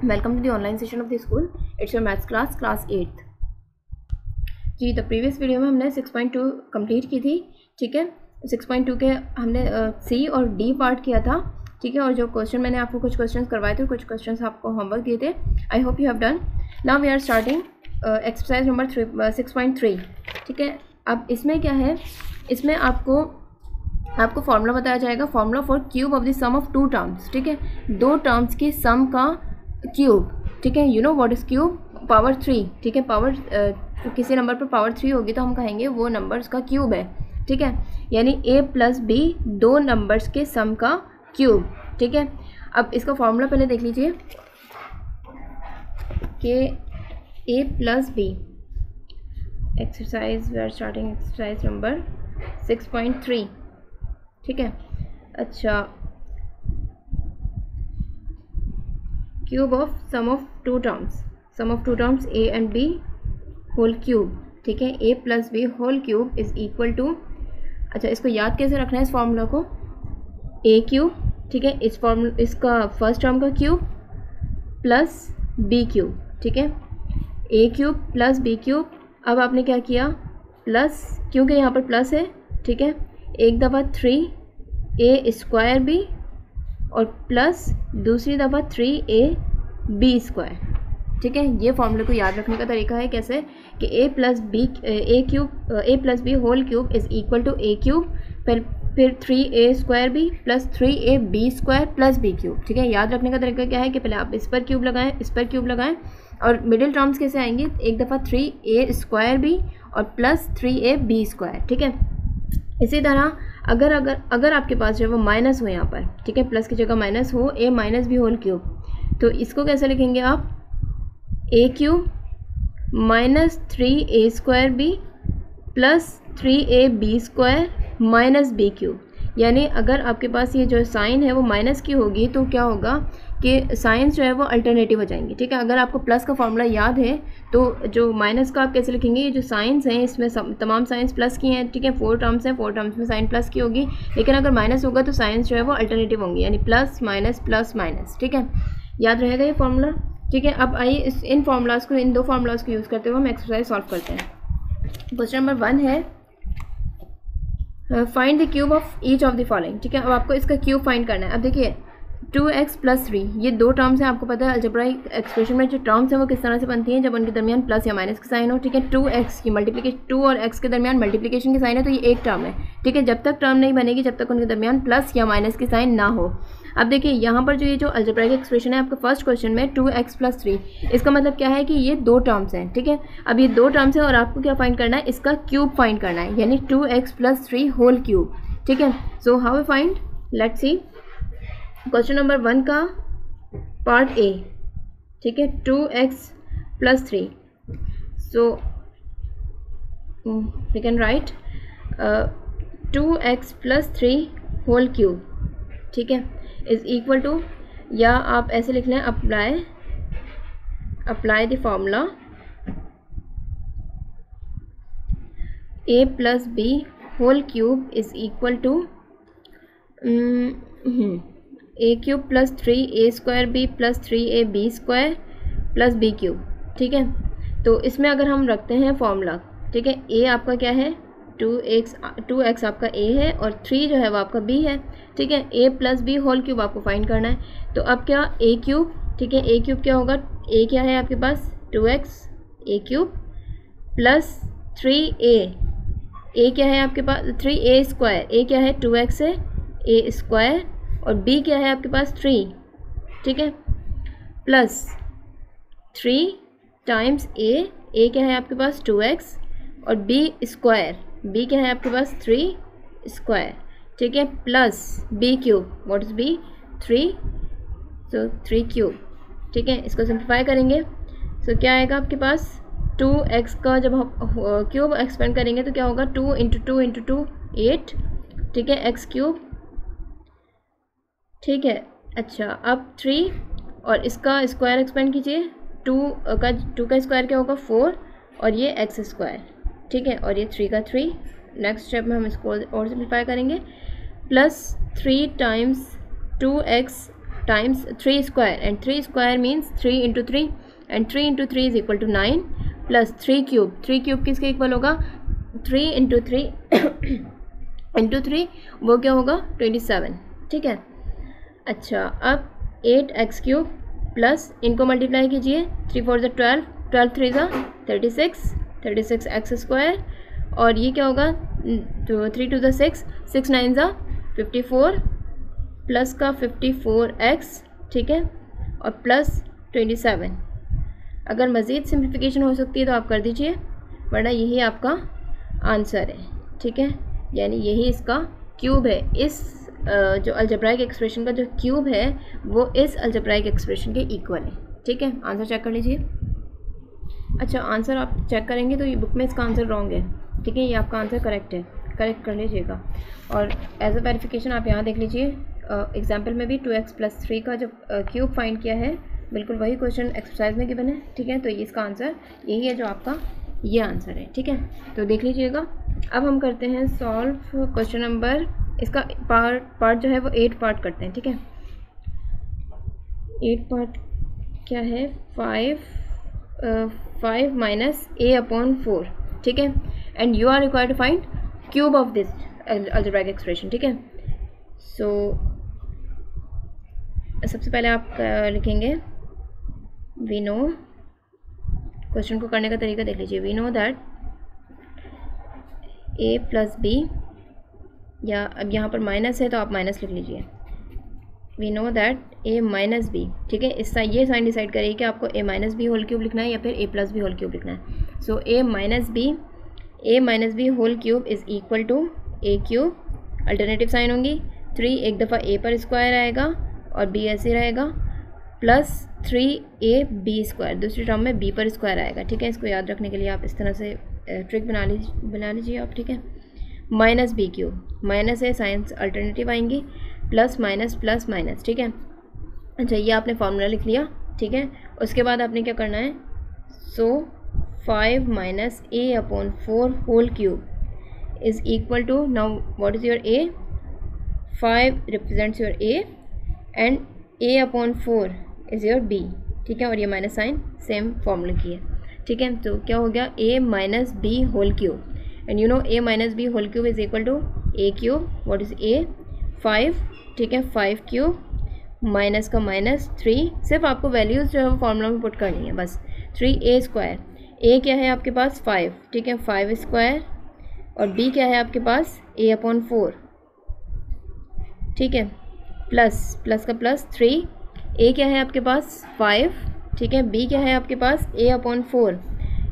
Welcome to the online session of the school. It's your maths class 8th. जी the previous video में हमने 6.2 complete की थी, ठीक है। 6.2 के हमने सी और डी पार्ट किया था, ठीक है। और जो क्वेश्चन मैंने आपको कुछ क्वेश्चंस करवाए थे, कुछ क्वेश्चंस आपको होमवर्क दिए थे। I hope you have done. Now we are starting exercise number 6.3, ठीक है। अब इसमें क्या है, इसमें आपको फार्मूला बताया जाएगा, formula for cube of the sum of two terms, ठीक है। दो टर्म्स के सम का क्यूब, ठीक है। You know what is cube? Power 3, ठीक है। पावर किसी नंबर पर पावर 3 होगी तो हम कहेंगे वो नंबर उसका क्यूब है, ठीक है। यानी a प्लस बी दो नंबर्स के सम का क्यूब, ठीक है। अब इसका फार्मूला पहले देख लीजिए कि a plus B, exercise we are starting exercise number 6.3, ठीक है। अच्छा, cube of sum of two terms a and b whole cube, ठीक है। a plus B whole cube is equal to, अच्छा इसको याद कैसे रखना है इस फॉर्मूला को, a क्यूब, ठीक है। इसका फर्स्ट टर्म का क्यूब प्लस b क्यूब, ठीक है। a cube plus b cube. अब आपने क्या किया, प्लस, क्योंकि यहाँ पर प्लस है, ठीक है। एक दफ़ा 3a स्क्वायर b और प्लस दूसरी दफ़ा 3ab स्क्वायर, ठीक है। ये फॉर्मूले को याद रखने का तरीका है कैसे, कि a plus B whole cube is equal to a cube, फिर 3a square B plus 3ab square plus b cube, ठीक है। याद रखने का तरीका क्या है कि पहले आप इस पर क्यूब लगाएं, इस पर क्यूब लगाएं, और मिडिल टर्म्स कैसे आएंगे, एक दफ़ा 3a स्क्वायर बी और प्लस 3ab स्क्वायर, ठीक है। इसी तरह अगर आपके पास जो है वो माइनस हो यहाँ पर, ठीक है, प्लस की जगह माइनस हो, a minus B whole cube, तो इसको कैसे लिखेंगे आप, a cube minus 3a square B plus 3ab square minus b cube. यानी अगर आपके पास ये जो साइन है वो माइनस की होगी तो क्या होगा कि साइंस जो है वो अल्टरनेटिव हो जाएंगी, ठीक है। अगर आपको प्लस का फॉर्मूला याद है तो जो माइनस का आप कैसे लिखेंगे, ये जो साइंस हैं इसमें तमाम साइंस प्लस की हैं, ठीक है। 4 टर्म्स हैं, 4 टर्म्स में साइन प्लस की होगी, लेकिन अगर माइनस होगा तो साइंस जो है वो अल्टरनेटिव होंगी, यानी प्लस माइनस, ठीक है। याद रहेगा ये फॉर्मूला, ठीक है। अब आइए इन दो फार्मूलाज को यूज़ करते हुए हम एक्सरसाइज सॉल्व करते हैं। क्वेश्चन नंबर 1 है, find the cube of each of the following, ठीक है। अब आपको इसका क्यूब फाइंड करना है। अब देखिए 2x प्लस 3, ये दो टर्म्स हैं, आपको पता है अलजेब्राइक एक्सप्रेशन में जो टर्म्स हैं वो किस तरह से बनती हैं, जब उनके दरमियान प्लस या माइनस का साइन हो, ठीक है। 2x की मल्टीप्लिकेशन, 2 और x के दरमियान मल्टीप्लिकेशन की साइन है तो ये एक टर्म है, ठीक है। जब तक टर्म नहीं बनेगी जब तक उनके दरमियान प्लस या माइनस की साइन ना हो। अब देखिए यहाँ पर जो ये जो अलजेब्राइक एक्सप्रेशन है आपका फर्स्ट क्वेश्चन में 2x प्लस 3, इसका मतलब क्या है कि ये दो टर्म्स हैं, ठीक है। अब ये दो टर्म्स हैं और आपको क्या फाइंड करना है, इसका क्यूब फाइंड करना है, यानी 2x प्लस 3 होल क्यूब, ठीक है। So how we find, let's see. Question number 1 का पार्ट ए, ठीक है, 2x plus 3, so we can write 2x plus 3 whole cube, ठीक है, इज इक्वल टू, या आप ऐसे लिख लें, apply the formula a plus B whole cube is equal to a cube plus 3a square b plus 3ab square plus b cube, ठीक है। तो इसमें अगर हम रखते हैं फॉर्मूला, ठीक है, a आपका क्या है, 2x आपका a है और 3 जो है वो आपका b है, ठीक है। a plus B whole cube आपको फाइंड करना है। तो अब क्या, a क्यूब, ठीक है, a क्यूब क्या होगा, a क्या है आपके पास 2x a cube plus 3a क्या है आपके पास 3a स्क्वायर, a क्या है 2x है, a स्क्वायर, और b क्या है आपके पास 3, ठीक है, प्लस 3 टाइम्स a क्या है आपके पास 2x और b स्क्वायर, b क्या है आपके पास 3 स्क्वायर, ठीक है, plus b cube, what is b 3, so 3 cube, ठीक है। इसको सिंप्लीफाई करेंगे सो क्या आएगा आपके पास, 2x का जब हम क्यूब एक्सपेंड करेंगे तो क्या होगा, 2 इंटू 2 इंटू 2 8, ठीक है, x क्यूब, ठीक है। अच्छा अब 3 और इसका स्क्वायर एक्सपेंड कीजिए, 2 का स्क्वायर क्या होगा 4 और ये x स्क्वायर, ठीक है, और ये 3 का 3। नेक्स्ट स्टेप में हम इसको और सिंप्लीफाई करेंगे, plus 3 times 2x times 3 square, and 3 square means 3 into 3, and 3 into 3 is equal to 9 plus 3 cube. 3 cube किसके इक्वल होगा? 3 into 3 into 3 वो क्या होगा? 27. ठीक है. अच्छा, अब 8x क्यूब प्लस इनको मल्टीप्लाई कीजिए. 3 4 ज़ा 12, 12 3 ज़ा 36, 36x स्क्वायर, और ये क्या होगा? 3 2 ज़ा 6, 6 9 ज़ा 54 प्लस का 54x. ठीक है, और प्लस 27. अगर मज़ीद सिंप्लीफिकेशन हो सकती है तो आप कर दीजिए, वरना यही आपका आंसर है. ठीक है, यानी यही इसका क्यूब है. इस जो अलजेब्राइक एक्सप्रेशन का जो क्यूब है वो इस अलजेब्राइक एक्सप्रेशन के इक्वल है. ठीक है, आंसर चेक कर लीजिए. अच्छा, आंसर आप चेक करेंगे तो ये बुक में इसका आंसर रॉन्ग है. ठीक है, ये आपका आंसर करेक्ट है, करेक्ट कर लीजिएगा. और एज अ वेरिफिकेशन आप यहाँ देख लीजिए, एग्जाम्पल में भी 2x + 3 का जो क्यूब फाइंड किया है बिल्कुल वही क्वेश्चन एक्सरसाइज में गिवन है. ठीक है, तो इसका आंसर यही है जो आपका ये आंसर है. ठीक है, तो देख लीजिएगा. अब हम करते हैं सॉल्व क्वेश्चन नंबर. इसका पार्ट जो है वो 8 पार्ट करते हैं. ठीक है, 8 पार्ट क्या है? 5 माइनस a/4. ठीक है, and you are required to find cube of this algebraic expression. ठीक है, सो सबसे पहले आप लिखेंगे वी नो. क्वेश्चन को करने का तरीका देख लीजिए. We know that a plus B, या अब यहाँ पर माइनस है तो आप माइनस लिख लीजिए. We know that a minus B. ठीक है, इस ये साइन डिसाइड करिए कि आपको a minus B whole cube लिखना है या फिर a plus B whole cube लिखना है. So a minus B whole cube is equal to a cube. Alternative sign होंगी. 3 एक दफ़ा a पर स्क्वायर आएगा और b ऐसे रहेगा, प्लस 3ab². दूसरी टर्म में b पर स्क्वायर आएगा. ठीक है, इसको याद रखने के लिए आप इस तरह से ट्रिक बना लीजिए आप. ठीक है, माइनस बी क्यूब, माइनस है, साइंस अल्टरनेटिव आएंगी, प्लस माइनस प्लस माइनस. ठीक है, अच्छा ये आपने फार्मूला लिख लिया. ठीक है, उसके बाद आपने क्या करना है? So 5 minus a/4 whole cube is equal to, now what is your a? 5 represents your a and a/4 is your b. ठीक है, और ये माइनस साइन सेम फॉर्मूला की है. ठीक है, तो क्या हो गया? a minus B whole cube, and you know a minus B whole cube is equal to a cube. What is a? 5. ठीक है, 5 क्यूब माइनस का माइनस 3. सिर्फ आपको वैल्यूज़ जो है वो फार्मूला में पुट करनी है बस. 3a². a क्या है आपके पास? 5. ठीक है, 5 स्क्वायर, और b क्या है आपके पास? a/4. ठीक है, प्लस का प्लस 3. a क्या है आपके पास? 5. ठीक है, b क्या है आपके पास? a/4.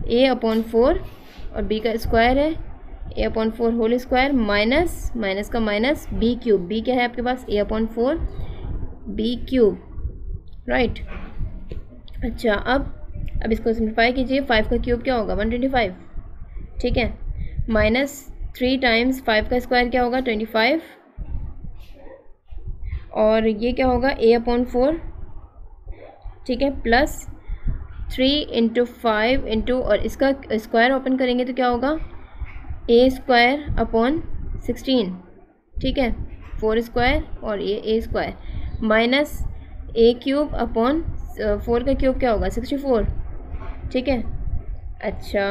a/4 और b का स्क्वायर है, a/4 होल स्क्वायर, माइनस का माइनस b क्यूब. b क्या है आपके पास? a/4 b cube. राइट. अच्छा, अब इसको सिंप्लीफाई कीजिए. 5 का क्यूब क्या होगा? 125. ठीक है, माइनस 3 टाइम्स 5 का स्क्वायर क्या होगा? 25, और ये क्या होगा? a/4. ठीक है, प्लस 3 इंटू 5 इंटू, और इसका स्क्वायर ओपन करेंगे तो क्या होगा? a²/16. ठीक है, 4 स्क्वायर और ये a² माइनस a³ 4 का क्यूब क्या होगा? 64. ठीक है, अच्छा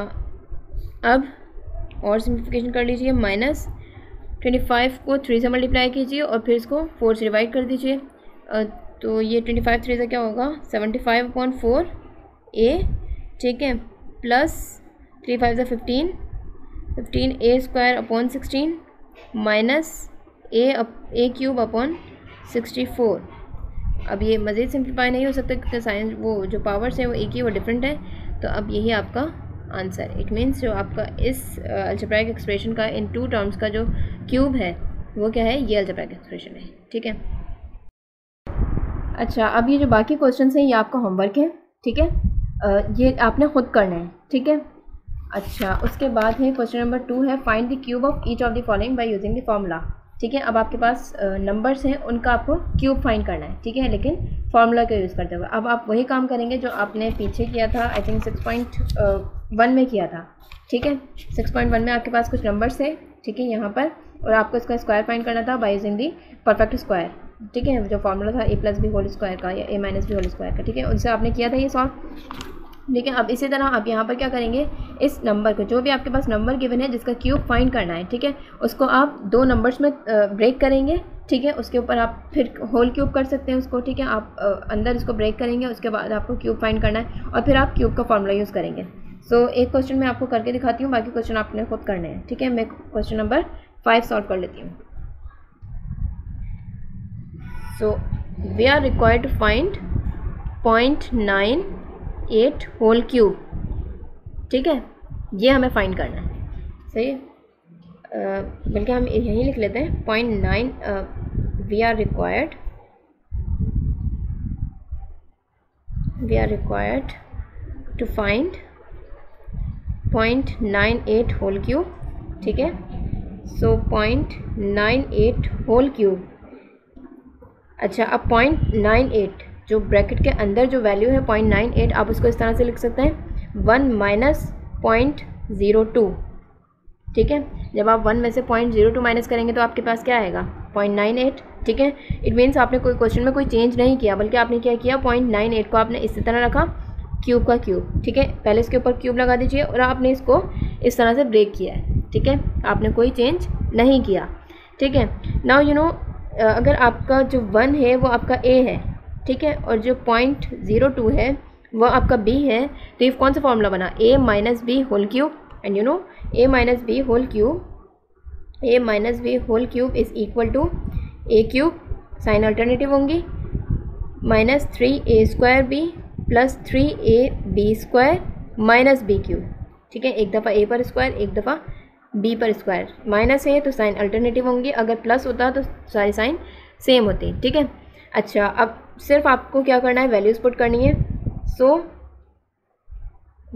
अब और सिंप्लीफिकेशन कर लीजिए. माइनस 25 को 3 से मल्टीप्लाई कीजिए और फिर इसको 4 से डिवाइड कर दीजिए. तो ये 25 3 से क्या होगा? 75/4 a. ठीक है, प्लस 3 5 15 a²/16 माइनस a³ अब ये मज़ीद सिंप्लीफाई नहीं हो सकता क्योंकि साइंस वो जो पावर्स हैं वो एक ही, वो डिफरेंट है. तो अब यही आपका आंसर. इट मीन्स जो आपका इस अलजेब्राइक एक्सप्रेशन का इन 2 टर्म्स का जो क्यूब है वो क्या है? ये अलजेब्राइक एक्सप्रेशन है. ठीक है, अच्छा अब ये जो बाकी क्वेश्चंस हैं ये आपका होमवर्क है. ठीक है, ये आपने खुद करना है. ठीक है, अच्छा उसके बाद है क्वेश्चन नंबर 2 है find the cube of each of the following by using the formula. ठीक है, अब आपके पास नंबर्स हैं, उनका आपको क्यूब फाइंड करना है. ठीक है, लेकिन फार्मूला का यूज़ करते हुए. अब आप वही काम करेंगे जो आपने पीछे किया था, आई थिंक 6.1 में किया था. ठीक है, 6.1 में आपके पास कुछ नंबर्स थे. ठीक है, यहाँ पर, और आपको इसका स्क्वायर फाइंड करना था by using the perfect square. ठीक है, जो फार्मूला था a plus B whole square का या a minus B whole square का, ठीक है, उनसे आपने किया था ये सॉल्व। ठीक है, अब इसी तरह आप यहाँ पर क्या करेंगे, इस नंबर को, जो भी आपके पास नंबर गिवन है जिसका क्यूब फाइंड करना है, ठीक है, उसको आप दो नंबर्स में ब्रेक करेंगे। ठीक है, उसके ऊपर आप फिर होल क्यूब कर सकते हैं उसको। ठीक है, आप अंदर इसको ब्रेक करेंगे, उसके बाद आपको क्यूब फाइंड करना है और फिर आप क्यूब का फॉर्मूला यूज़ करेंगे। सो एक क्वेश्चन मैं आपको करके दिखाती हूँ, बाकी क्वेश्चन आपने खुद करने हैं। ठीक है, मैं क्वेश्चन नंबर 5 सॉल्व कर लेती हूँ। So we are required to find 0.98 whole cube. ठीक है, ये हमें फाइंड करना है। सही है, बल्कि हम यहीं लिख लेते हैं 0.9। We are required to find 0.98 whole cube. ठीक है, सो 0.98 होल क्यूब। अच्छा, अब 0.98 जो ब्रैकेट के अंदर जो वैल्यू है 0.98, आप उसको इस तरह से लिख सकते हैं 1 माइनस 0.02। ठीक है, जब आप 1 में से 0.02 माइनस करेंगे तो आपके पास क्या आएगा, 0.98। ठीक है, इट मीन्स आपने कोई क्वेश्चन में कोई चेंज नहीं किया, बल्कि आपने क्या किया, 0.98 को आपने इसी तरह रखा, क्यूब का क्यूब। ठीक है, पहले इसके ऊपर क्यूब लगा दीजिए और आपने इसको इस तरह से ब्रेक किया है। ठीक है, आपने कोई चेंज नहीं किया। ठीक है, नाउ यू नो, अगर आपका जो 1 है वो आपका a है, ठीक है, और जो 0.02 है वो आपका b है, तो ये कौन सा फॉर्मूला बना, a minus B whole cube. And you know a minus B whole cube is equal to a cube, sign alternative होंगी, minus 3a square b plus 3ab square minus b cube. ठीक है, एक दफ़ा a पर square, एक दफ़ा b पर square. Minus है तो साइन अल्टरनेटिव होंगी, अगर प्लस होता तो सारी साइन सेम होती। ठीक है, अच्छा, अब सिर्फ आपको क्या करना है, वैल्यूज़ पुट करनी है। So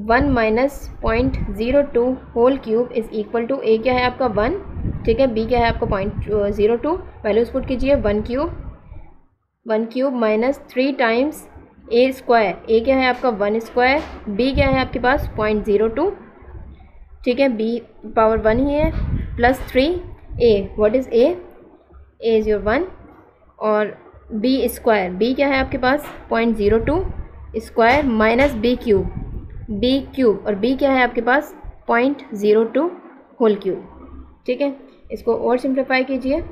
1 minus 0.02 whole cube is equal to, a क्या है आपका 1, ठीक है, b क्या है आपका 0.02, वैल्यूज़ पुट कीजिए, 1 cube minus 3 times a square, a क्या है आपका 1 स्क्वायर, b क्या है आपके पास 0.02, ठीक है, b पावर 1 ही है, plus 3a, what is a is your 1, और b स्क्वायर, b क्या है आपके पास 0.02 स्क्वायर माइनस b क्यूब, और b क्या है आपके पास 0.02 होल क्यूब। ठीक है, इसको और सिंप्लीफाई कीजिए,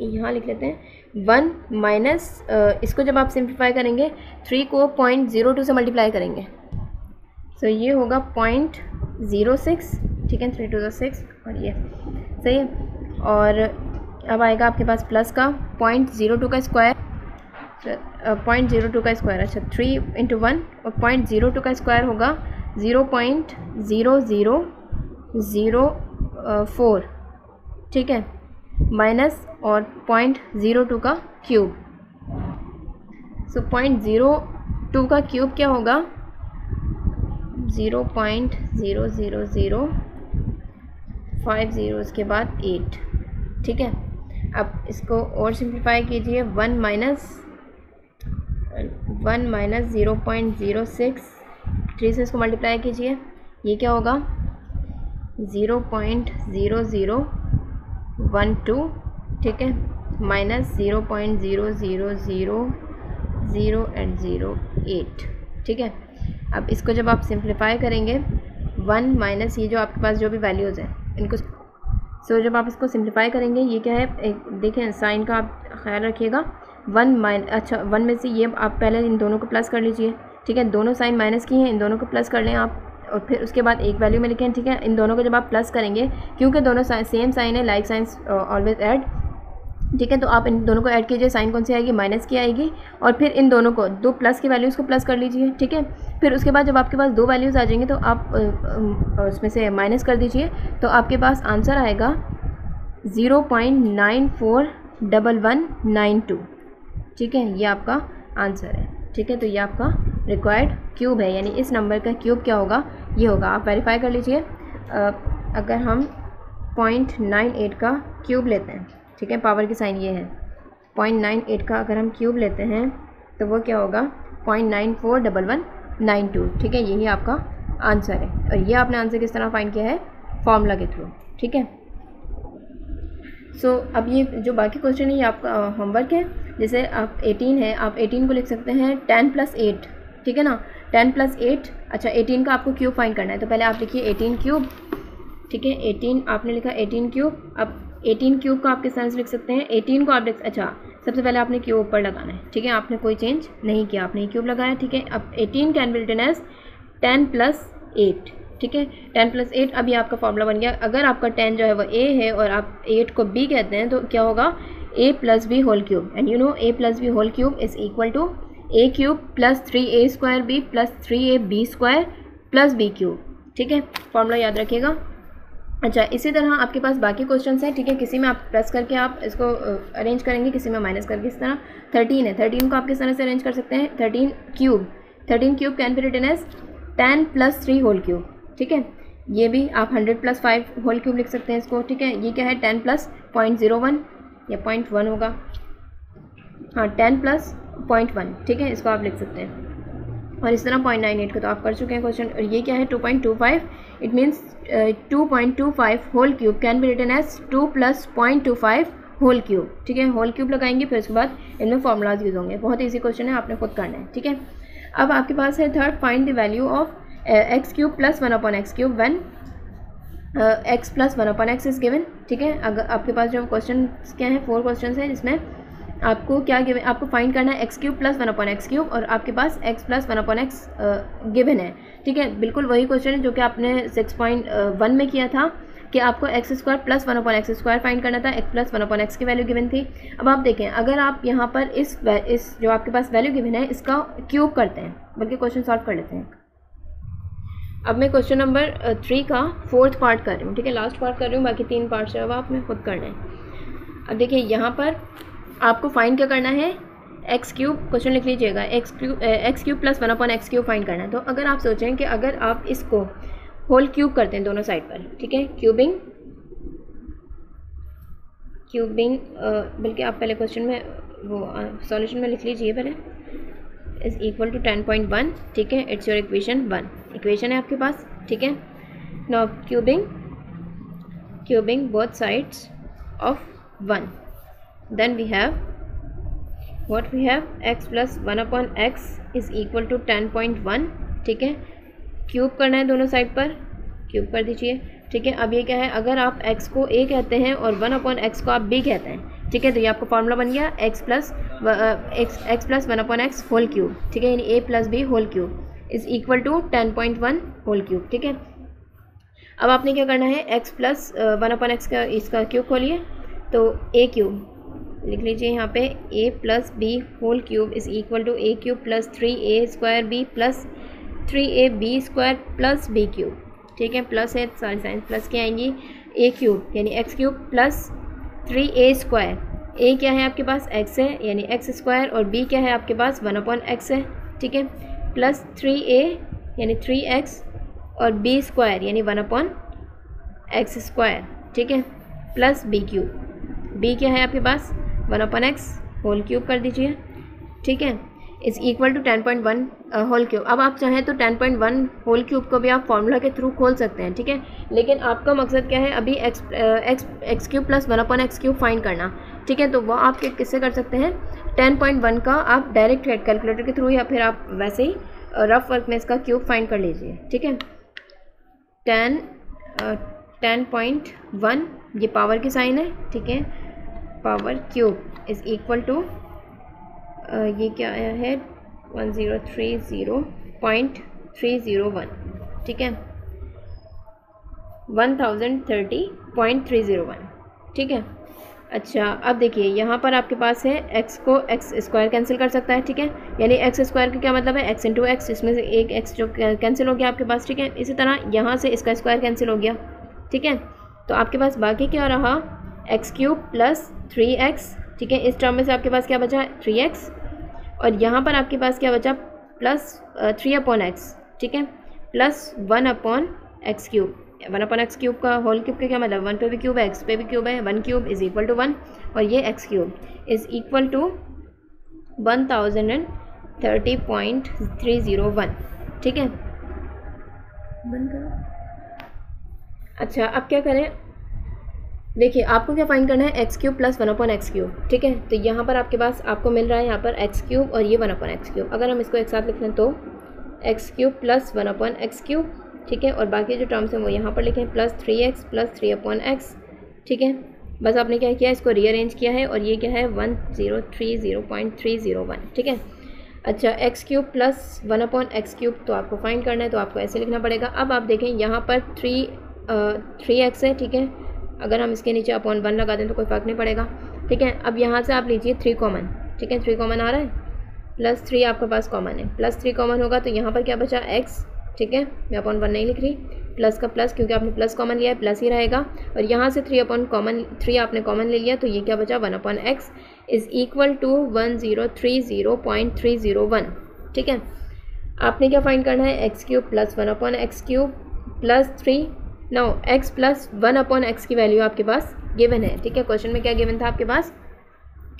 यहाँ लिख लेते हैं 1 माइनस, इसको जब आप सिंप्लीफाई करेंगे 3 को 0.02 से मल्टीप्लाई करेंगे, सो ये होगा 0.06। ठीक है, 3 to the 6, और ये सही है। और अब आएगा आपके पास प्लस का 0.02 का स्क्वायर, 0.02 का स्क्वायर, अच्छा 3 × 1, और 0.02 का स्क्वायर होगा 0.0004। ठीक है, माइनस और 0.02 का क्यूब, सो 0.02 का क्यूब क्या होगा, 0.0005 उसके बाद 8। ठीक है, अब इसको और सिंप्लीफाई कीजिए, 1 माइनस 0.06, 3 से इसको मल्टीप्लाई कीजिए, ये क्या होगा 0.0012। ठीक है, माइनस 0.00008। ठीक है, अब इसको जब आप सिंप्लीफाई करेंगे, 1 माइनस ये जो आपके पास जो भी वैल्यूज़ हैं इनको, सो जब आप इसको सिंप्लीफाई करेंगे, ये क्या है, एक देखें साइन का आप ख्याल रखिएगा, 1 में से ये आप पहले इन दोनों को प्लस कर लीजिए। ठीक है, दोनों साइन माइनस की हैं, इन दोनों को प्लस कर लें आप, और फिर उसके बाद एक वैल्यू में लिखें। ठीक है, इन दोनों को जब आप प्लस करेंगे, क्योंकि दोनों सेम साइन है, लाइक साइंस ऑलवेज ऐड। ठीक है, तो आप इन दोनों को ऐड कीजिए, साइन कौन सी आएगी, माइनस की आएगी, और फिर इन दोनों को, दो प्लस की वैल्यूज़ को प्लस कर लीजिए। ठीक है, फिर उसके बाद जब आपके पास दो वैल्यूज़ आ जाएंगे तो आप उसमें से माइनस कर दीजिए, तो आपके पास आंसर आएगा 0.941192। ठीक है, ये आपका आंसर है। ठीक है, तो ये आपका रिक्वायर्ड क्यूब है, यानी इस नंबर का क्यूब क्या होगा, ये होगा। आप वेरीफाई कर लीजिए, अगर हम 0.98 का क्यूब लेते हैं, ठीक है, पावर की साइन ये है, 0.98 का अगर हम क्यूब लेते हैं तो वो क्या होगा 0.941192। ठीक है, यही आपका आंसर है, और ये आपने आंसर किस तरह फाइंड किया है, फॉर्मूला के थ्रू। ठीक है, सो अब ये जो बाकी क्वेश्चन है ये आपका होमवर्क है। जैसे आप 18 है, आप 18 को लिख सकते हैं 10 + 8, ठीक है ना, 10 + 8। अच्छा 18 का आपको क्यूब फाइंड करना है, तो पहले आप लिखिए 18 क्यूब, ठीक है। 18 आपने लिखा 18 क्यूब। अब 18 क्यूब को आप किस तरह से लिख सकते हैं, 18 को आप अच्छा सबसे पहले आपने क्यूब ऊपर लगाना है, ठीक है, आपने कोई चेंज नहीं किया, आपने क्यूब लगाया, ठीक है। अब 18 कैन बी रिटन एज 10 + 8, ठीक है, 10 + 8। अभी आपका फॉर्मूला बन गया। अगर आपका 10 जो है वो a है और आप 8 को b कहते हैं तो क्या होगा, a + b whole cube, and you know a + b whole cube is equal to a cube + 3a² b + 3ab² + b cube, ठीक है, फॉर्मूला याद रखिएगा। अच्छा इसी तरह आपके पास बाकी क्वेश्चंस हैं, ठीक है, किसी में आप प्लस करके आप इसको अरेंज करेंगे, किसी में माइनस करके। इस तरह 13 है, 13 को आप किस तरह से अरेंज कर सकते हैं, 13 cube can be written as 10 + 3 whole cube, ठीक है। ये भी आप 100 + 5 होल क्यूब लिख सकते हैं इसको, ठीक है। ये क्या है 10 + 0.01 या 0.1 होगा, हाँ 10 + 0.1, ठीक है, इसको आप लिख सकते हैं। और इस तरह 0.98 को तो आप कर चुके हैं क्वेश्चन। और ये क्या है 2.25, it means 2.25 whole cube can be written as 2 + 0.25 whole cube, ठीक है। होल क्यूब लगाएंगे, फिर उसके बाद इनमें फॉर्मूलाज यूज होंगे। बहुत ईजी क्वेश्चन है, आपने खुद करना है, ठीक है। अब आपके पास है third, find the value of x³ + 1/x³ when x + 1/x is given, ठीक है। अगर आपके पास जो क्वेश्चन क्या है 4 क्वेश्चन है, जिसमें आपको क्या गिवन, आपको फाइंड करना है x³ + 1/x³ और आपके पास x + 1/x गिवन है, ठीक है। बिल्कुल वही क्वेश्चन है जो कि आपने 6.1 में किया था कि आपको x² + 1/x² फाइंड करना था, x + 1/x की वैल्यू गिवन थी। अब आप देखें, अगर आप यहाँ पर इस जो आपके पास वैल्यू गिवन है इसका क्यूब करते हैं, बल्कि क्वेश्चन सॉल्व कर लेते हैं। अब मैं क्वेश्चन नंबर 3 का 4th पार्ट कर रही हूँ, ठीक है, लास्ट पार्ट कर रही हूँ, बाकी 3 पार्ट्स अब आपने खुद करना है। अब देखिए यहाँ पर आपको फाइंड क्या करना है, x³ क्वेश्चन लिख लीजिएगा, x³ + 1/x³ फाइंड करना है। तो अगर आप सोचें कि अगर आप इसको होल क्यूब करते हैं दोनों साइड पर, ठीक है, क्यूबिंग बल्कि आप पहले क्वेश्चन में वो सॉल्यूशन में लिख लीजिए पहले, इज इक्वल टू 10.1, ठीक है, इट्स योर इक्वेशन 1, इक्वेशन है आपके पास, ठीक है। Now cubing both sides of 1, then we have x + 1/x is equal to 10.1, ठीक है। क्यूब करना है दोनों साइड पर, क्यूब कर दीजिए, ठीक है। अब ये क्या है, अगर आप x को a कहते हैं और 1/x को आप b कहते हैं, ठीक है, तो ये आपका फॉर्मूला बन गया x + 1/x होल क्यूब, ठीक है, यानी a + b whole cube is equal to 10.1 whole cube, ठीक है। अब आपने क्या करना है, x + 1/x का इसका क्यूब खोलिए, तो a³ लिख लीजिए यहाँ पे, a + b whole cube is equal to a³ + 3a² b + 3ab² + b³, ठीक है। प्लस है, सारी साइंस प्लस की आएंगी, a³ यानी x³ + 3a², a क्या है आपके पास x है यानी x² और b क्या है आपके पास 1/x है, ठीक है, + 3a यानी 3x और b² यानी 1/x², ठीक है, + b³, b क्या है आपके पास 1/x होल क्यूब कर दीजिए, ठीक है, is equal to 10.1 whole cube. अब आप चाहें तो 10.1 होल क्यूब को भी आप फार्मूला के थ्रू खोल सकते हैं, ठीक है, लेकिन आपका मकसद क्या है अभी x³ + 1/x³ फाइंड करना, ठीक है, तो वो आप किससे कर सकते हैं, 10.1 का आप डायरेक्ट कैलकुलेटर के थ्रू या फिर आप वैसे ही रफ वर्क में इसका क्यूब फाइंड कर लीजिए, ठीक है। 10.1 ये पावर की साइन है, ठीक है, power cube is equal to ये क्या आया है 1030.301, ठीक है, 1030.301, ठीक है। अच्छा अब देखिए यहाँ पर आपके पास है x को x² कैंसिल कर सकता है, ठीक है, यानी x² का क्या मतलब है x × x, इसमें से एक x जो कैंसिल हो गया आपके पास, ठीक है। इसी तरह यहाँ से इसका स्क्वायर कैंसिल हो गया, ठीक है, तो आपके पास बाकी क्या रहा x³ + 3x, ठीक है, इस टर्म में से आपके पास क्या बचा 3x और यहाँ पर आपके पास क्या बचा +3/x, ठीक है, + 1/x³, 1/x³ का होल क्यूब का क्या मतलब 1 पे भी क्यूब है x पे भी क्यूब है, 1³ इज इक्वल टू 1 और ये x³ इज इक्वल टू 1030.301, ठीक है। बंद करो। अच्छा अब क्या करें, देखिए आपको क्या फाइंड करना है, एक्स क्यूब प्लस 1/x³, ठीक है। तो यहाँ पर आपके पास आपको मिल रहा है यहाँ पर एक्स क्यूब और ये 1/x³। अगर हम इसको एक साथ लिख लें तो एक्स क्यूब प्लस 1/x³, ठीक है। और बाकी जो टर्म्स हैं वो यहाँ पर लिखें प्लस 3x प्लस 3/x, ठीक है। बस आपने क्या किया, इसको रीअरेंज किया है और ये क्या है 1030.301, ठीक है। अच्छा एक्स क्यूब प्लस 1/x³ तो आपको फाइंड करना है, तो आपको ऐसे लिखना पड़ेगा। अब आप देखें यहाँ पर 3x है, ठीक है। अगर हम इसके नीचे अपॉन 1 लगा दें तो कोई फ़र्क नहीं पड़ेगा, ठीक है। अब यहाँ से आप लीजिए 3 कॉमन, ठीक है। 3 कॉमन आ रहा है, प्लस 3 आपके पास कॉमन है, प्लस 3 कॉमन होगा तो यहाँ पर क्या बचा x, ठीक है। मैं अपॉन 1 नहीं लिख रही, प्लस का प्लस क्योंकि आपने प्लस कॉमन लिया है प्लस ही रहेगा। और यहाँ से 3 आपने कॉमन ले लिया तो ये क्या बचा 1/x इज़ इक्वल टू 1030.301, ठीक है। आपने क्या फाइंड करना है, x cube plus 1/x³ plus 3 now x plus 1/x की वैल्यू आपके पास गिवन है, ठीक है। क्वेश्चन में क्या गिवन था आपके पास,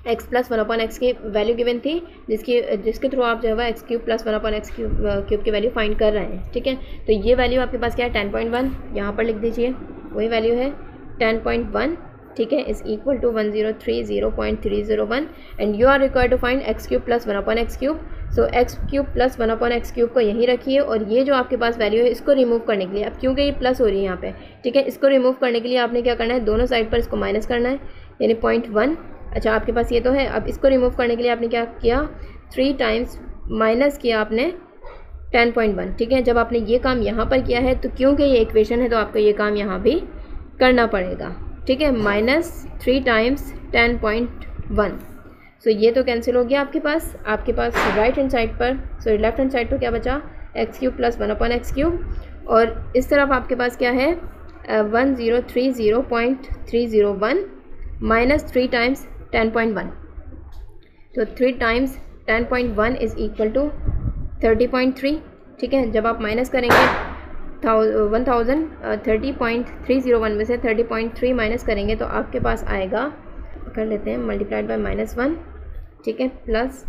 x प्लस 1/x की वैल्यू गिवन थी, जिसके थ्रू आप जो है एक्स क्यूब प्लस 1/x³ की वैल्यू फाइंड कर रहे हैं, ठीक है। तो ये वैल्यू आपके पास क्या है 10.1, यहाँ पर लिख दीजिए वही वैल्यू है 10.1, ठीक है, is equal to 1030.301 and you are required to find x cube plus 1/x³। So x cube plus 1/x³ को यहीं रखिए और ये जो आपके पास वैल्यू है इसको रिमूव करने के लिए, अब क्योंकि ये प्लस हो रही है यहाँ पे, ठीक है, इसको रिमूव करने के लिए आपने क्या करना है, दोनों साइड पर इसको माइनस करना है, यानी 0.1। अच्छा आपके पास ये तो है, अब इसको रिमूव करने के लिए आपने क्या किया 3 टाइम्स माइनस किया आपने 10.1, ठीक है। जब आपने ये काम यहाँ पर किया है तो क्योंकि ये इक्वेशन है तो आपको ये काम यहाँ भी करना पड़ेगा, ठीक है। -3 टाइम्स 10.1, सो ये तो कैंसिल हो गया आपके पास राइट हैंड साइड पर, सॉरी लेफ्ट हैंड साइड पर क्या बचा एक्स क्यूब प्लस 1/x³ और इस तरफ आपके पास क्या है 1030.301 माइनस 3 टाइम्स 10.1, तो 3 टाइम्स 10.1 इज़ इक्वल टू 30.3, ठीक है। जब आप माइनस करेंगे 1030.301 में से 30.3 माइनस करेंगे तो आपके पास आएगा, कर लेते हैं मल्टीप्लाइड बाय -1, ठीक है, प्लस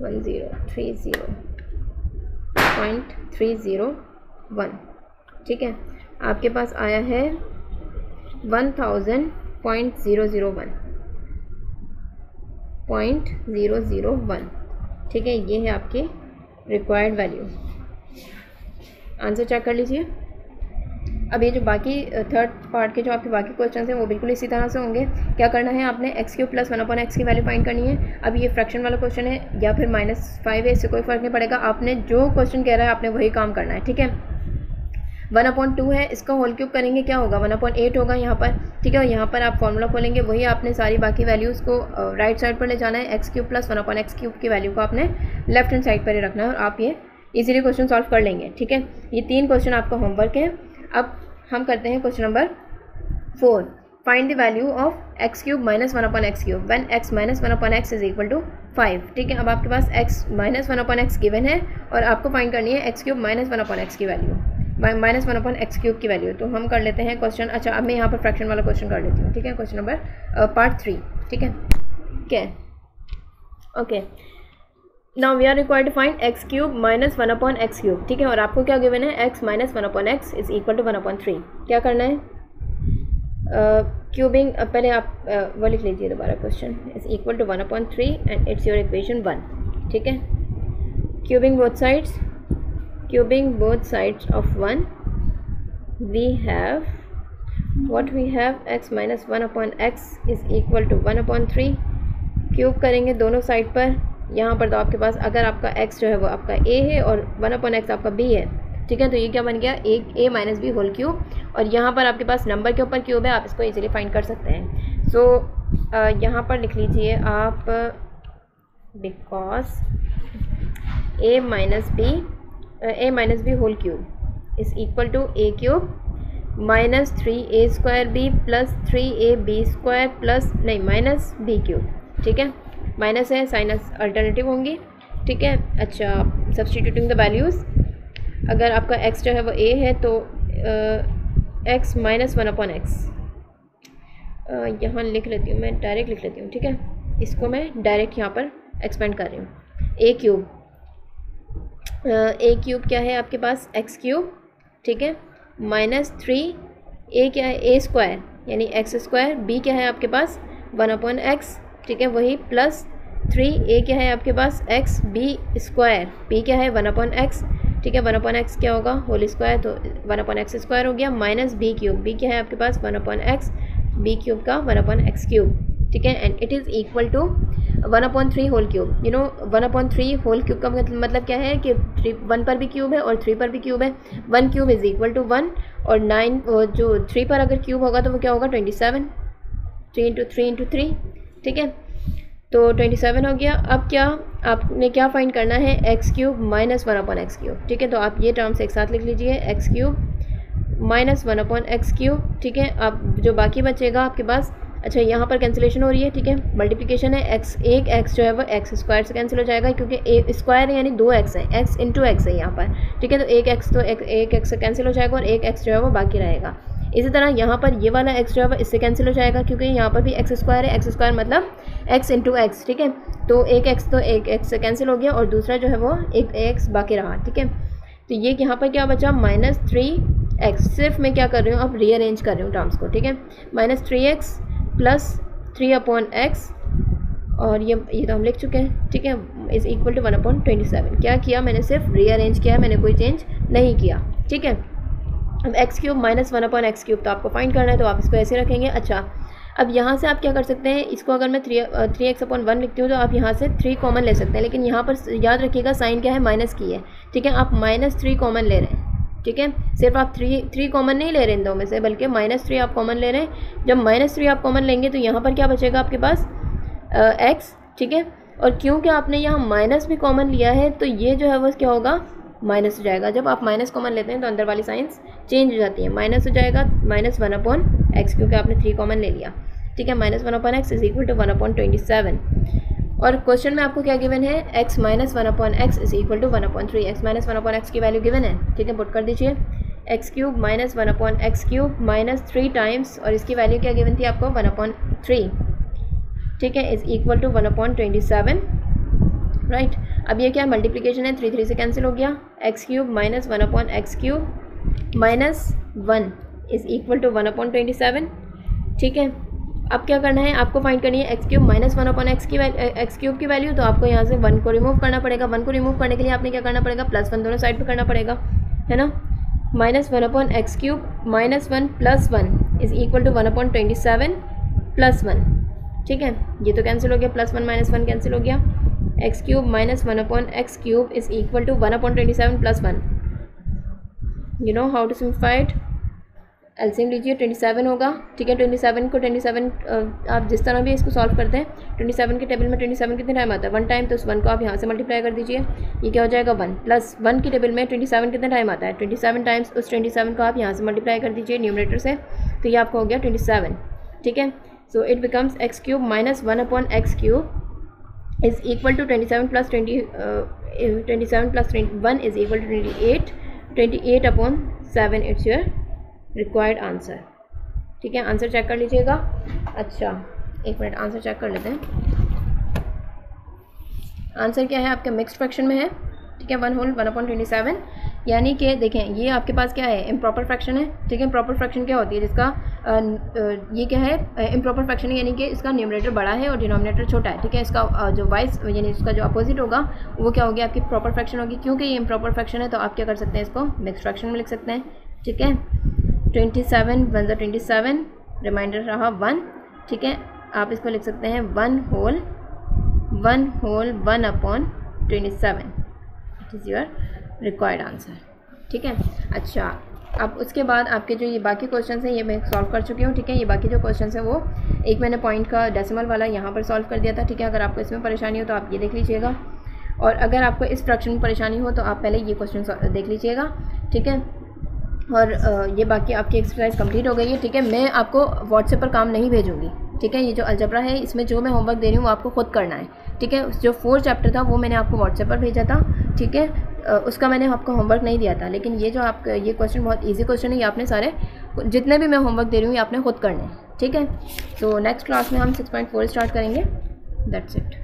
1030.301, ठीक है। आपके पास आया है 1000.001, ठीक है। ये है आपकी रिक्वायर्ड वैल्यू। आंसर चेक कर लीजिए। अब ये जो बाकी थर्ड पार्ट के जो आपके बाकी क्वेश्चन हैं वो बिल्कुल इसी तरह से होंगे। क्या करना है आपने एक्स क्यूब प्लस 1/x की वैल्यू फाइंड करनी है। अब ये फ्रैक्शन वाला क्वेश्चन है या फिर -5 है, इससे कोई फ़र्क नहीं पड़ेगा, आपने जो क्वेश्चन कह रहा है आपने वही काम करना है, ठीक है। 1/2 है, इसका होल क्यूब करेंगे क्या होगा 1/8 होगा यहाँ पर, ठीक है। और यहाँ पर आप फॉर्मूला खोलेंगे, वही आपने सारी बाकी वैल्यूज़ को राइट साइड पर ले जाना है, एक्स क्यूब प्लस 1/x³ की वैल्यू को आपने लेफ्ट हैंड साइड पर ही रखना है और आप ये इजीली क्वेश्चन सॉल्व कर लेंगे, ठीक है। ये 3 क्वेश्चन आपका होमवर्क है। अब हम करते हैं question number 4, find the value of x cube minus 1/x³ when x minus 1/x is equal to 5, ठीक है। अब आपके पास x माइनस 1/x गिवन है और आपको फाइंड करनी है एक्स क्यूब माइनस 1/x की वैल्यू, माइनस 1/x³ की वैल्यू। तो हम कर लेते हैं क्वेश्चन, अच्छा अब मैं यहाँ पर फ्रैक्शन वाला क्वेश्चन कर लेती हूँ, ठीक है। क्वेश्चन नंबर पार्ट 3, ठीक है, क्या okay. Now we are required to find x cube minus 1/x³, ठीक है। और आपको क्या गिवन है x minus 1/x is equal to 1/3। क्या करना है क्यूबिंग, पहले आप वो लिख लीजिए दोबारा, question is equal to 1/3 and it's your equation 1, ठीक है। Cubing both sides of 1 we have x minus 1/x is equal to 1/3। Cube करेंगे दोनों साइड पर, यहाँ पर तो आपके पास अगर आपका x जो है वो आपका a है और 1/x आपका b है, ठीक है। तो ये क्या बन गया a minus B whole cube, और यहाँ पर आपके पास नंबर के ऊपर क्यूब है, आप इसको इजीली फाइंड कर सकते हैं। सो यहाँ पर लिख लीजिए आप because a minus B whole cube is equal to a cube minus 3a² b plus 3ab² plus नहीं माइनस b क्यूब, ठीक है। माइनस है, साइनस अल्टरनेटिव होंगी, ठीक है। अच्छा सब्सटीट्यूटिंग द वैल्यूज़, अगर आपका x जो है वो a है तो x माइनस 1/x यहाँ लिख लेती हूँ, मैं डायरेक्ट लिख लेती हूँ, ठीक है। इसको मैं डायरेक्ट यहाँ पर एक्सपेंड कर रही हूँ। a क्यूब क्या है आपके पास x क्यूब, ठीक है, माइनस 3 a क्या है a² यानी एक्स स्क्वायर, बी क्या है आपके पास 1/x, ठीक है, वही प्लस 3, ए क्या है आपके पास एक्स बी स्क्वायर, पी क्या है 1/x, ठीक है, 1/x क्या होगा होल स्क्वायर, तो 1/x स्क्वायर हो गया, माइनस बी क्यूब, बी क्या है आपके पास 1/x, बी क्यूब का 1/x क्यूब, ठीक है, and it is equal to 1/3 whole cube. You know 1/3 whole cube का मतलब क्या है कि 1 पर भी क्यूब है और 3 पर भी क्यूब है। 1 क्यूब इज़ इक्वल टू 1 और 9 जो 3 पर अगर क्यूब होगा तो वो क्या होगा 27, 3 × 3 × 3, ठीक है, तो 27 हो गया। अब क्या आपने क्या फाइंड करना है, x cube minus 1/x cube, ठीक है, तो आप ये टर्म्स एक साथ लिख लीजिए, x cube minus 1/x cube, ठीक है। अब जो बाकी बचेगा आपके पास, अच्छा यहाँ पर कैंसिलेशन हो रही है, ठीक है, मल्टीप्लिकेशन है, एक एक्स जो है वो एक्स स्क्वायर से कैंसिल हो जाएगा क्योंकि ए स्क्वायर है यानी 2 एक्स है, एक्स इंटू एक्स है यहाँ पर, ठीक है, तो एक एक्स तो एक एक्स से कैंसिल हो जाएगा और एक एक्स जो है वो बाकी रहेगा। इसी तरह यहाँ पर ये वाला एक्स जो है वो इससे कैंसिल हो जाएगा क्योंकि यहाँ पर भी एक्स स्क्वायर है, एक्स स्क्वायर मतलब एक्स इंटू एक्स, ठीक है, तो एक एक्स तो एक एक्स से कैंसिल हो गया और दूसरा जो है वो एक एक्स बाकी रहा, ठीक है। तो ये यहाँ पर क्या बचा -3x, सिर्फ मैं क्या कर रही हूँ अब रीअरेंज कर रही हूँ टर्म्स को, ठीक है, -3x प्लस 3/x और ये तो हम लिख चुके हैं, ठीक है, इज़ इक्वल टू 1/27। क्या किया मैंने, सिर्फ रीअरेंज किया, मैंने कोई चेंज नहीं किया, ठीक है। अब x cube minus 1/x cube तो आपको फाइंड करना है तो आप इसको ऐसे रखेंगे। अच्छा अब यहाँ से आप क्या कर सकते हैं, इसको अगर मैं 3x/1 लिखती हूँ तो आप यहाँ से 3 कॉमन ले सकते हैं, लेकिन यहाँ पर याद रखिएगा साइन क्या है, माइनस की है, ठीक है, आप -3 कॉमन ले रहे हैं, ठीक है, सिर्फ आप 3 कॉमन नहीं ले रहे इन दो में से, बल्कि -3 आप कॉमन ले रहे हैं। जब -3 आप कॉमन लेंगे तो यहाँ पर क्या बचेगा आपके पास x, ठीक है, और क्योंकि आपने यहाँ माइनस भी कॉमन लिया है तो ये जो है वो क्या होगा माइनस हो जाएगा। जब आप माइनस कॉमन लेते हैं तो अंदर वाली साइंस चेंज हो जाती है, माइनस हो जाएगा -1/x क्योंकि आपने 3 कॉमन ले लिया, ठीक है, -1/x इज इक्वल टू 1/27। और क्वेश्चन में आपको क्या गिवन है, x minus 1/x is equal to 1/3, x minus 1/x की वैल्यू गिवन है, ठीक है, पुट कर दीजिए, x cube minus 1/x cube minus 3 times और इसकी वैल्यू क्या गिवन थी आपको 1/3, ठीक है, इज इक्वल टू 1/27, राइट। अब ये क्या मल्टीप्लिकेशन है, 3 से कैंसिल हो गया, x cube minus 1/x cube minus 1 is equal to 1/27, ठीक है। अब क्या करना है, आपको फाइंड करनी है एक्स क्यूब माइनस 1/x की एक्स क्यूब की वैल्यू, तो आपको यहाँ से 1 को रिमूव करना पड़ेगा। 1 को रिमूव करने के लिए आपने क्या करना पड़ेगा, +1 दोनों साइड पे करना पड़ेगा, है ना, -1/x cube minus 1 + 1 is equal to 1/27 + 1, ठीक है, ये तो कैंसिल हो गया, +1 - 1 कैंसिल हो गया, x cube minus 1/x cube is equal to 1/27 + 1। You know how to simplify it, LCM लीजिए, 27 होगा, ठीक है, 27 को 27 आप जिस तरह भी इसको सॉल्व करते हैं, 27 के टेबल में 27 कितने टाइम आता है 1 टाइम, तो उस 1 को आप यहाँ से मल्टीप्लाई कर दीजिए, ये क्या हो जाएगा 1 प्लस 1 की टेबल में 27 कितने टाइम आता है 27 टाइम्स, उस 27 को आप यहाँ से मल्टीप्लाई कर दीजिए न्यूमरेटर से, तो ये आपका हो गया 27, ठीक है। So it becomes x cube minus 1/x cube is equal to 27 plus 1 is equal to 28, 28/7 it's your required answer, ठीक है। आंसर चेक कर लीजिएगा। अच्छा एक मिनट, आंसर चेक कर लेते हैं। आंसर क्या है आपके मिक्स्ड फ्रैक्शन में है, ठीक है, 1/27, यानी कि देखें ये आपके पास क्या है, इम्प्रॉपर फ्रैक्शन है, ठीक है। इम्प्रॉपर फ्रैक्शन क्या होती है, जिसका ये क्या है, इम्प्रॉपर फ्रैक्शन यानी कि इसका न्यूमरेटर बड़ा है और डिनोमिनेटर छोटा है, ठीक है। इसका जो वाइस यानी इसका जो अपोजिट होगा वो क्या होगी, आपकी प्रॉपर फ्रैक्शन होगी। क्योंकि ये इम्प्रॉपर फ्रैक्शन है तो आप क्या कर सकते हैं, इसको मिक्स्ड फ्रैक्शन में लिख सकते हैं, ठीक है। 27 × 27 रिमाइंडर रहा 1, ठीक है, आप इसको लिख सकते हैं 1 whole 1/27 it is your required answer, ठीक है। अच्छा अब उसके बाद आपके जो ये बाकी क्वेश्चंस हैं ये मैं सॉल्व कर चुकी हूँ, ठीक है। ये बाकी जो क्वेश्चंस हैं वो एक मैंने पॉइंट का डेसिमल वाला यहाँ पर सॉल्व कर दिया था, ठीक है। अगर आपको इसमें परेशानी हो तो आप ये देख लीजिएगा, और अगर आपको इस फ्रैक्शन में परेशानी हो तो आप पहले ये क्वेश्चन देख लीजिएगा, ठीक है। और ये बाकी आपकी एक्सरसाइज कंप्लीट हो गई है, ठीक है। मैं आपको व्हाट्सएप पर काम नहीं भेजूँगी, ठीक है। ये जो अलजबरा है इसमें जो मैं होमवर्क दे रही हूँ वो आपको खुद करना है, ठीक है। जो 4 चैप्टर था वो मैंने आपको व्हाट्सएप पर भेजा था, ठीक है, उसका मैंने आपको होमवर्क नहीं दिया था। लेकिन ये जो आप ये क्वेश्चन बहुत इजी क्वेश्चन है, ये आपने सारे जितने भी मैं होमवर्क दे रही हूँ ये आपने खुद करने हैं, ठीक है। तो नेक्स्ट क्लास में हम 6.4 स्टार्ट करेंगे। That's it.